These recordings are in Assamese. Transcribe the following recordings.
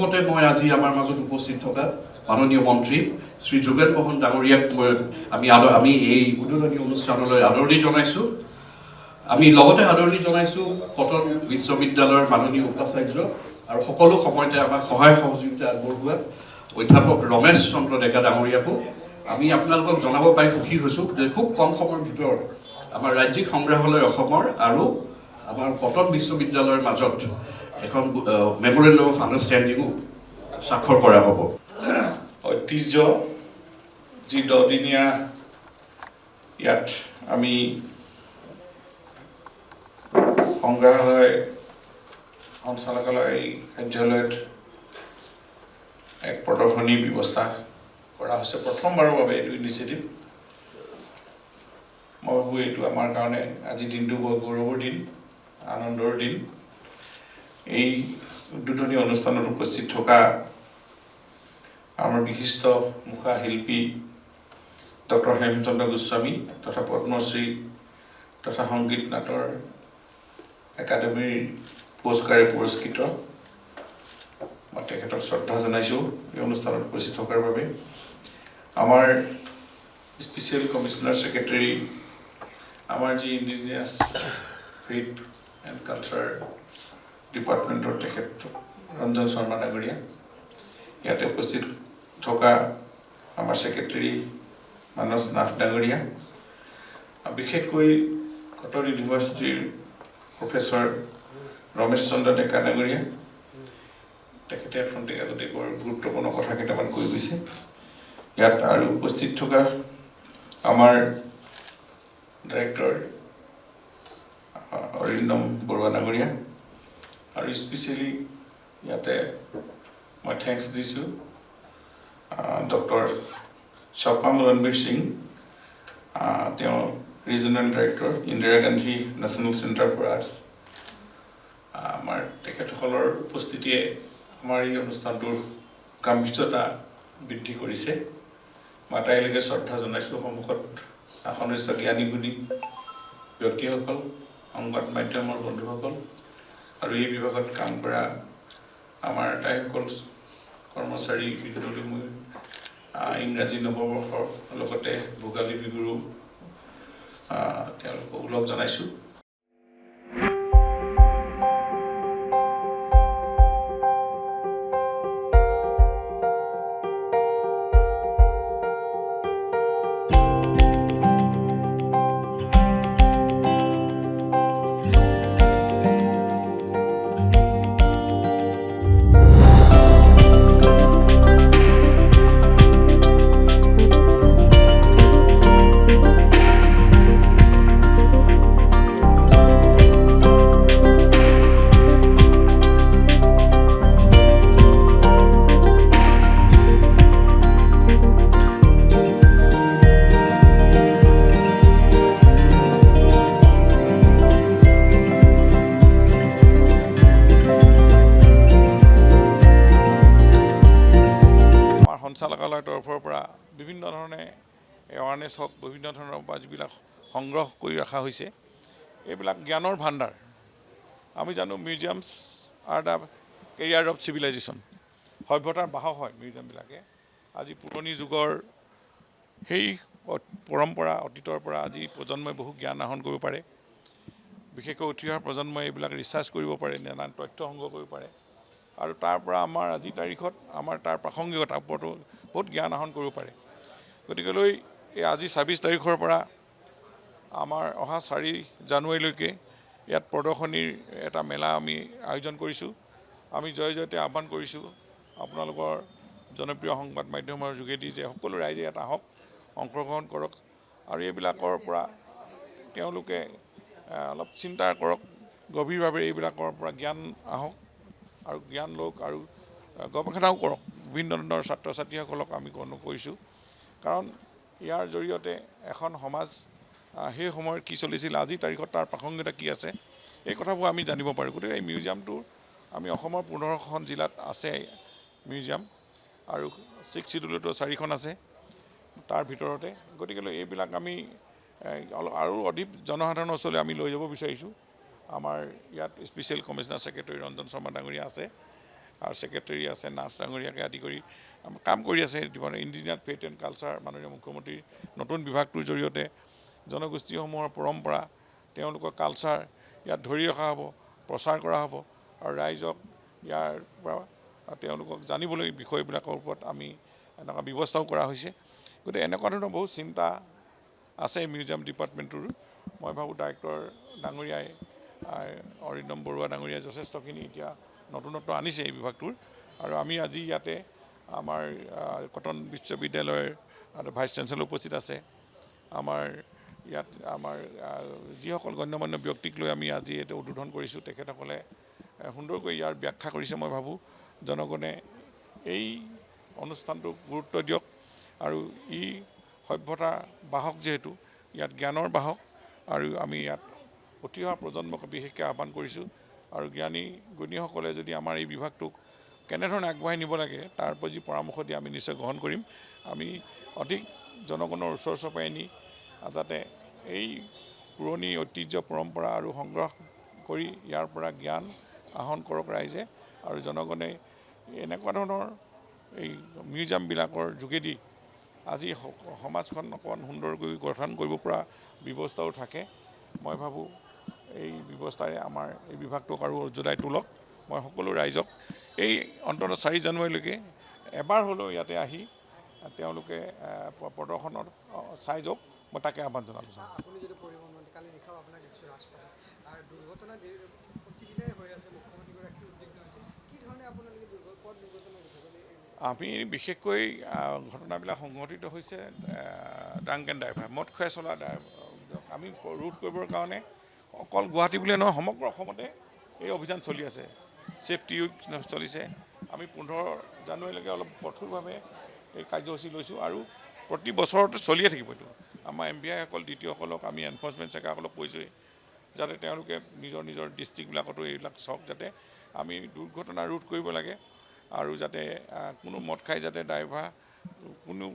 লগতে মই আজি আমাৰ মাজত উপস্থিত থকা মাননীয় মন্ত্ৰী শ্ৰী যোগেন মোহন ডাঙৰীয়াক আমি এই উদ্বোধনী অনুষ্ঠানলৈ আদৰণি জনাইছোঁ। আমি লগতে আদৰণি জনাইছোঁ কটন বিশ্ববিদ্যালয়ৰ মাননীয় উপাচাৰ্য আৰু সকলো সময়তে আমাক সহায় সহযোগিতা আগবঢ়োৱা অধ্যাপক ৰমেশ চন্দ্ৰ ডেকা ডাঙৰীয়াকো আমি আপোনালোকক জনাব পাই সুখী হৈছোঁ যে খুব কম সময়ৰ ভিতৰত আমাৰ ৰাজ্যিক সংগ্ৰহালয় অসমৰ আৰু আমাৰ কটন বিশ্ববিদ্যালয়ৰ মাজত এখন মেমৰেণ্ডাম অফ আণ্ডাৰষ্টেণ্ডিঙো স্বাক্ষৰ কৰা হ'ব। ঐতিহ্য যি 10 দিনীয়া ইয়াত আমি সংগ্ৰহালয় সঞ্চালকালয় কাৰ্যালয়ত এক প্ৰদৰ্শনী ব্যৱস্থা কৰা হৈছে প্ৰথমবাৰৰ বাবে এইটো ইনিচিয়েটিভ। মই ভাবোঁ এইটো আমাৰ কাৰণে আজি দিনটো বৰ গৌৰৱৰ দিন, আনন্দৰ দিন। এই উদ্বোধনী অনুষ্ঠানত উপস্থিত থকা আমাৰ বিশিষ্ট মুখা শিল্পী ডক্টৰ হেমচন্দ্ৰ গোস্বামী তথা পদ্মশ্ৰী তথা সংগীত নাটৰ একাডেমীৰ পুৰস্কাৰে পুৰস্কৃত, মই তেখেতক শ্ৰদ্ধা জনাইছোঁ এই অনুষ্ঠানত উপস্থিত থকাৰ বাবে। আমাৰ স্পেচিয়েল কমিশ্যনাৰ ছেক্ৰেটেৰী, আমাৰ যি ইণ্ডিজিনিয়াছ ফেইথ এণ্ড কালচাৰ ডিপাৰ্টমেণ্টৰ তেখেত ৰঞ্জন শৰ্মা ডাঙৰীয়া, ইয়াতে উপস্থিত থকা আমাৰ ছেক্ৰেটেৰী মানস নাথ ডাঙৰীয়া, বিশেষকৈ কটন ইউনিভাৰ্চিটিৰ প্ৰফেচৰ ৰমেশ চন্দ্ৰ ডেকা ডাঙৰীয়া, তেখেতে ফ্ৰণ্টে আগতে বৰ গুৰুত্বপূৰ্ণ কথা কেইটামান কৈ গৈছে। ইয়াত আৰু উপস্থিত থকা আমাৰ ডাইৰেক্টৰ অৰিন্দম বৰুৱা ডাঙৰীয়া, আৰু স্পেচিয়েলি ইয়াতে মই থেংকছ দিছোঁ ডক্টৰ স্বপ্নাম ৰণবীৰ সিং, তেওঁ regional director Indira Gandhi National Centre for Arts. আমাৰ তেখেতসকলৰ উপস্থিতিয়ে আমাৰ এই অনুষ্ঠানটোৰ গাম্ভীৰ্যতা বৃদ্ধি কৰিছে। মই আটাইলৈকে শ্ৰদ্ধা জনাইছোঁ সন্মুখত আসনস্থ জ্ঞানী গুণী ব্যক্তিসকল, সংবাদ মাধ্যমৰ বন্ধুসকল আৰু এই বিভাগত কাম কৰা আমাৰ আটাইসকল কৰ্মচাৰী, বিদ্যালয় মই ইংৰাজী নৱবৰ্ষৰ লগতে ভোগালী বিহুৰো তেওঁলোকক ওলগ জনাইছোঁ। সঞ্চালকালয়ৰ তৰফৰ পৰা বিভিন্ন ধৰণে এৱাৰনেছ হওক, বিভিন্ন ধৰণৰ বা যিবিলাক সংগ্ৰহ কৰি ৰখা হৈছে, এইবিলাক জ্ঞানৰ ভাণ্ডাৰ। আমি জানো museums are the carrier of civilisation, সভ্যতাৰ বাহক হয় মিউজিয়ামবিলাকে। আজি পুৰণি যুগৰ সেই পৰম্পৰা অতীতৰ পৰা আজি প্ৰজন্মই বহু জ্ঞান আহৰণ কৰিব পাৰে, বিশেষকৈ উঠি অহা প্ৰজন্মই এইবিলাক ৰিচাৰ্চ কৰিব পাৰে, নানান তথ্য সংগ্ৰহ কৰিব পাৰে, আৰু তাৰ পৰা আমাৰ আজিৰ তাৰিখত আমাৰ তাৰ প্ৰাসংগিকতাৰ ওপৰতো বহুত জ্ঞান আহৰণ কৰিব পাৰে। গতিকেলৈ এই আজি 26 তাৰিখৰ পৰা আমাৰ অহা 4 জানুৱাৰীলৈকে ইয়াত প্ৰদৰ্শনীৰ এটা মেলা আমি আয়োজন কৰিছোঁ। আমি জয়তে আহ্বান কৰিছোঁ আপোনালোকৰ জনপ্ৰিয় সংবাদ মাধ্যমৰ যোগেদি যে সকলো ৰাইজে ইয়াত আহক, অংশগ্ৰহণ কৰক, আৰু এইবিলাকৰ পৰা তেওঁলোকে অলপ চিন্তা কৰক, গভীৰভাৱে এইবিলাকৰ পৰা জ্ঞান আহক আৰু জ্ঞান লওক আৰু গৱেষণাও কৰক। বিভিন্ন ধৰণৰ ছাত্ৰ ছাত্ৰীসকলক আমি কৰিছোঁ, কাৰণ ইয়াৰ জৰিয়তে এখন সমাজ সেই সময়ত কি চলিছিল, আজিৰ তাৰিখত তাৰ প্ৰাসংগিকতা কি আছে, এই কথাবোৰ আমি জানিব পাৰোঁ। গতিকে এই মিউজিয়ামটো আমি অসমৰ 15খন জিলাত আছে মিউজিয়াম, আৰু 6 চিডুলতো 4খন আছে তাৰ ভিতৰতে। গতিকেলৈ এইবিলাক আমি আৰু অধিক জনসাধাৰণৰ ওচৰলৈ আমি লৈ যাব বিচাৰিছোঁ। আমাৰ ইয়াত special commissioner secretary Ranjan Sharma ডাঙৰীয়া আছে, আৰু ছেক্ৰেটাৰী আছে নাথ ডাঙৰীয়াকে আদি কৰি কাম কৰি আছে ইণ্ডিজিনাছ ফেথ এণ্ড কালচাৰ মাননীয় মুখ্যমন্ত্ৰীৰ নতুন বিভাগটোৰ জৰিয়তে জনগোষ্ঠীসমূহৰ পৰম্পৰা তেওঁলোকৰ কালচাৰ ইয়াত ধৰি ৰখা হ'ব প্ৰচাৰ কৰা হ'ব আৰু ৰাইজক ইয়াৰ পৰা তেওঁলোকক জানিবলৈ বিষয়বিলাকৰ ওপৰত আমি এনেকুৱা ব্যৱস্থাও কৰা হৈছে গতিকে এনেকুৱা ধৰণৰ বহুত চিন্তা আছে মিউজিয়াম ডিপাৰ্টমেণ্টটোৰ মই ভাবোঁ ডাইৰেক্টৰ ডাঙৰীয়াই অৰিন্দম বৰুৱা ডাঙৰীয়াই যথেষ্টখিনি এতিয়া নতুনত্ব আনিছে এই বিভাগটোৰ আৰু আমি আজি ইয়াতে আমাৰ কটন বিশ্ববিদ্যালয়ৰ ভাইচ চেঞ্চেলৰ উপস্থিত আছে আমাৰ ইয়াত আমাৰ যিসকল গণ্যমান্য ব্যক্তিক লৈ আমি আজি এইটো উদ্বোধন কৰিছোঁ তেখেতসকলে সুন্দৰকৈ ইয়াৰ ব্যাখ্যা কৰিছে মই ভাবোঁ জনগণে এই অনুষ্ঠানটোক গুৰুত্ব দিয়ক আৰু ই সভ্যতাৰ বাহক যিহেতু ইয়াত জ্ঞানৰ বাহক আৰু আমি ইয়াত উঠি অহা প্ৰজন্মক বিশেষকৈ আহ্বান কৰিছোঁ আৰু জ্ঞানী গুণীসকলে যদি আমাৰ এই বিভাগটোক কেনেধৰণে আগবঢ়াই নিব লাগে তাৰ প্ৰতি পৰামৰ্শ দি আমি নিশ্চয় গ্ৰহণ কৰিম আমি অধিক জনগণৰ ওচৰ চপাই নি যাতে এই পুৰণি ঐতিহ্য পৰম্পৰা আৰু সংগ্ৰহ কৰি ইয়াৰ পৰা জ্ঞান আহৰণ কৰক ৰাইজে আৰু জনগণে এনেকুৱা ধৰণৰ এই মিউজিয়ামবিলাকৰ যোগেদি আজি সমাজখন অকণমান সুন্দৰকৈ গঠন কৰিব পৰা ব্যৱস্থাও থাকে মই ভাবোঁ এই ব্যৱস্থাৰে আমাৰ এই বিভাগটোক আৰু উজ্জ্বলাই তোলক মই সকলো ৰাইজক এই অন্ততঃ 4 জানুৱাৰীলৈকে এবাৰ হ'লেও ইয়াতে আহি তেওঁলোকে প্ৰদৰ্শনত চাই যাওক মই তাকে আহ্বান জনালোঁ আপুনি যদি পৰিবহণ কালি নিশাও আপোনাক দেখিছোঁ ৰাজপথত আৰু দুৰ্ঘটনা প্ৰতিদিনাই হৈ আছে মুখ্যমন্ত্ৰীগৰাকী উদ্বিগ্ন হৈছে কি ধৰণে আপোনালোকে পথ দুৰ্ঘটনা আমি বিশেষকৈ ঘটনাবিলাক সংঘটিত হৈছে ড্ৰাংক এণ্ড ড্ৰাইভাৰ মদ খুৱাই চলা আমি ৰোধ কৰিবৰ কাৰণে অকল গুৱাহাটী বুলিয়ে নহয় সমগ্ৰ অসমতে এই অভিযান চলি আছে ছেফটি উইক চলিছে আমি 15 জানুৱাৰীলৈকে অলপ কঠোৰভাৱে এই কাৰ্যসূচী লৈছোঁ আৰু প্ৰতি বছৰতে চলিয়ে থাকিব এইটো আমাৰ MBIসকল DTসকলক আমি এনফৰ্চমেণ্ট চেকাৰসকলক কৈছোঁৱেই যাতে তেওঁলোকে নিজৰ ডিষ্ট্ৰিক্টবিলাকতো এইবিলাক চাওক যাতে আমি দুৰ্ঘটনা ৰোধ কৰিব লাগে আৰু যাতে কোনো মদ খাই যাতে ড্ৰাইভাৰ কোনো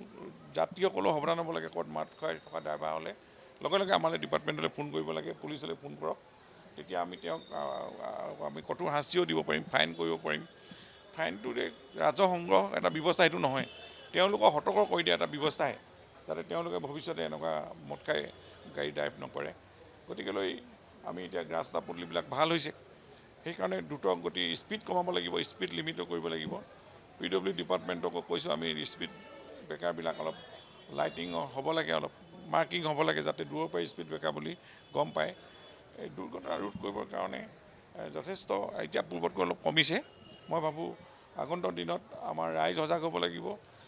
যাত্ৰীসকলেও সাৱধান হ'ব লাগে ক'ত মদ খাই থকা ড্ৰাইভাৰ হ'লে লগে লগে আমালৈ ডিপাৰ্টমেণ্টলৈ ফোন কৰিব লাগে পুলিচলৈ ফোন কৰক তেতিয়া আমি তেওঁক আমি কঠোৰ শাস্তিও দিব পাৰিম ফাইন কৰিব পাৰিম ফাইনটোৰে ৰাজহ সংগ্ৰহ এটা ব্যৱস্থা সেইটো নহয় তেওঁলোকক সতৰ্ক কৰি দিয়া এটা ব্যৱস্থাহে যাতে তেওঁলোকে ভৱিষ্যতে এনেকুৱা মদ খাই গাড়ী ড্ৰাইভ নকৰে গতিকেলৈ আমি এতিয়া ৰাস্তা পদূলিবিলাক ভাল হৈছে সেইকাৰণে দ্ৰুত গতি স্পীড কমাব লাগিব স্পীড লিমিটো কৰিব লাগিব PW ডিপাৰ্টমেণ্টকো কৈছোঁ আমি স্পীড ব্ৰেকাৰবিলাক অলপ লাইটিং হ'ব লাগে অলপ মাৰ্কিং হ'ব লাগে যাতে দূৰৰ পৰা স্পীড ব্ৰেকাৰ বুলি গম পায় এই দুৰ্ঘটনা ৰোধ কৰিবৰ কাৰণে যথেষ্ট এতিয়া পূৰ্বতকৈ অলপ কমিছে মই ভাবোঁ আগন্তুক দিনত আমাৰ ৰাইজ সজাগ হ'ব লাগিব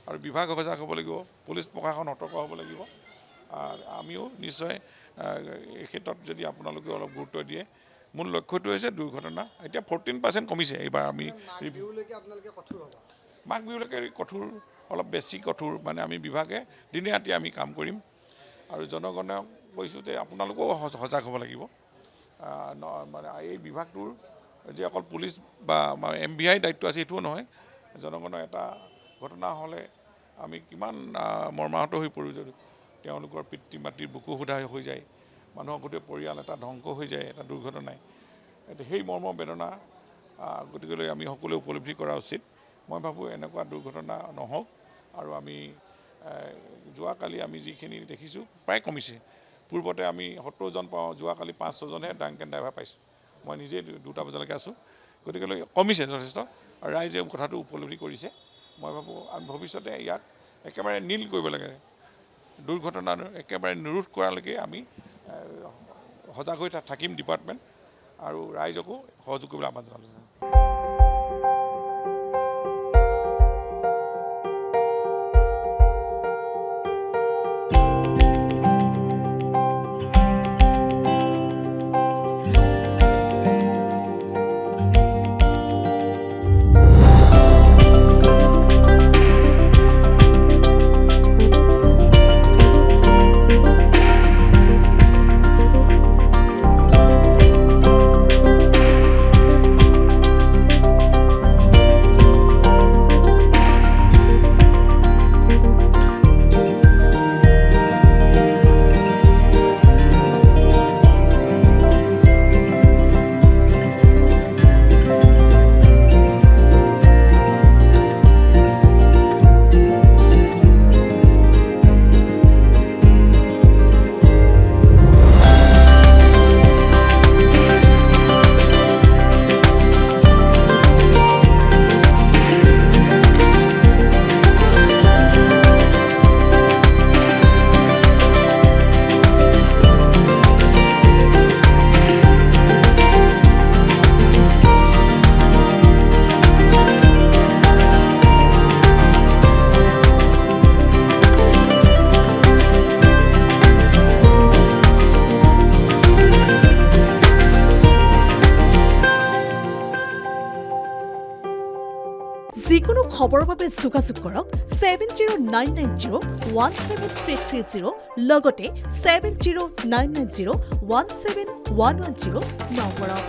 আৰু বিভাগ সজাগ হ'ব লাগিব পুলিচ প্ৰশাসন সতৰ্ক হ'ব লাগিব আমিও নিশ্চয় এই ক্ষেত্ৰত যদি আপোনালোকে অলপ গুৰুত্ব দিয়ে মূল লক্ষ্যটো হৈছে দুৰ্ঘটনা এতিয়া 14% কমিছে এইবাৰ আমি মাঘ বিহুলৈকে কঠোৰ অলপ বেছি কঠোৰ মানে আমি বিভাগে দিনে ৰাতি আমি কাম কৰিম আৰু জনগণক কৈছোঁ যে আপোনালোকেও সজাগ হ'ব লাগিব মানে এই বিভাগটোৰ যে অকল পুলিচ বা MBI দায়িত্ব আছে সেইটোও নহয় জনগণৰ এটা ঘটনা হ'লে আমি কিমান মৰ্মাহত হৈ পৰোঁ যদি তেওঁলোকৰ পিতৃ মাতৃৰ বুকু সোধা হৈ যায় মানুহৰ গোটেই পৰিয়াল এটা ধ্বংস হৈ যায় এটা দুৰ্ঘটনাই সেই মৰ্ম বেদনা গতিকেলৈ আমি সকলোৱে উপলব্ধি কৰা উচিত মই ভাবোঁ এনেকুৱা দুৰ্ঘটনা নহওক আৰু আমি যোৱাকালি আমি যিখিনি দেখিছোঁ প্ৰায় কমিছে পূৰ্বতে আমি 70 জন পাওঁ যোৱাকালি 5-6 জনহে ড্ৰাংক এণ্ড ড্ৰাইভাৰ পাইছোঁ মই নিজে 2টা বজালৈকে আছোঁ গতিকেলৈ কমিছে যথেষ্ট আৰু ৰাইজে কথাটো উপলব্ধি কৰিছে মই ভাবোঁ আমি ভৱিষ্যতে ইয়াক একেবাৰে নীল কৰিব লাগে দুৰ্ঘটনা একেবাৰে নিৰোধ কৰালৈকে আমি সজাগ হৈ থাকিম ডিপাৰ্টমেণ্ট আৰু ৰাইজকো সহযোগ কৰিবলৈ আহ্বান জনালোঁ খবৰৰ বাবে যোগাযোগ কৰক 7099017330 লগতে 7099017110 নম্বৰত।